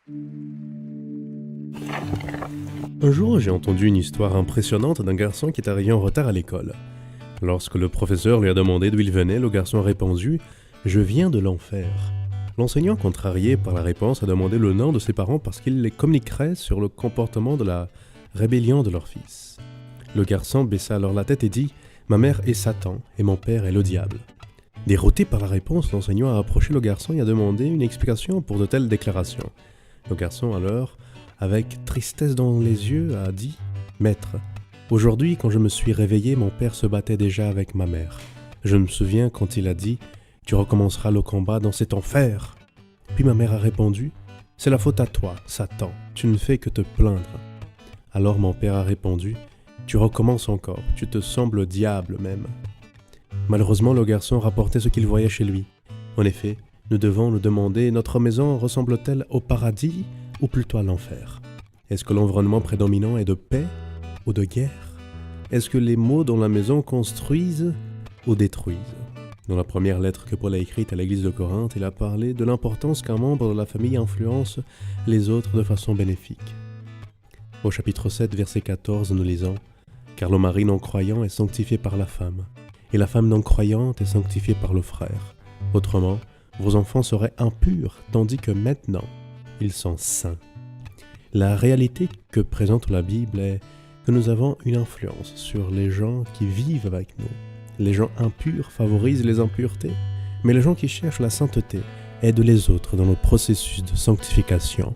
Un jour, j'ai entendu une histoire impressionnante d'un garçon qui est arrivé en retard à l'école. Lorsque le professeur lui a demandé d'où il venait, le garçon a répondu « Je viens de l'enfer ». L'enseignant, contrarié par la réponse, a demandé le nom de ses parents parce qu'il les communiquerait sur le comportement de la rébellion de leur fils. Le garçon baissa alors la tête et dit « Ma mère est Satan et mon père est le diable ». Dérouté par la réponse, l'enseignant a approché le garçon et a demandé une explication pour de telles déclarations. Le garçon alors, avec tristesse dans les yeux, a dit « Maître, aujourd'hui quand je me suis réveillé, mon père se battait déjà avec ma mère. Je me souviens quand il a dit « Tu recommenceras le combat dans cet enfer ». Puis ma mère a répondu « C'est la faute à toi, Satan, tu ne fais que te plaindre ». Alors mon père a répondu « Tu recommences encore, tu te sembles le diable même ». Malheureusement, le garçon rapportait ce qu'il voyait chez lui. En effet, nous devons nous demander, notre maison ressemble-t-elle au paradis ou plutôt à l'enfer? Est-ce que l'environnement prédominant est de paix ou de guerre? Est-ce que les mots dans la maison construisent ou détruisent? Dans la première lettre que Paul a écrite à l'église de Corinthe, il a parlé de l'importance qu'un membre de la famille influence les autres de façon bénéfique. Au chapitre 7, verset 14, nous lisons « Car le mari non-croyant est sanctifié par la femme, et la femme non-croyante est sanctifiée par le frère. Autrement, vos enfants seraient impurs, tandis que maintenant, ils sont saints. » La réalité que présente la Bible est que nous avons une influence sur les gens qui vivent avec nous. Les gens impurs favorisent les impuretés, mais les gens qui cherchent la sainteté aident les autres dans le processus de sanctification.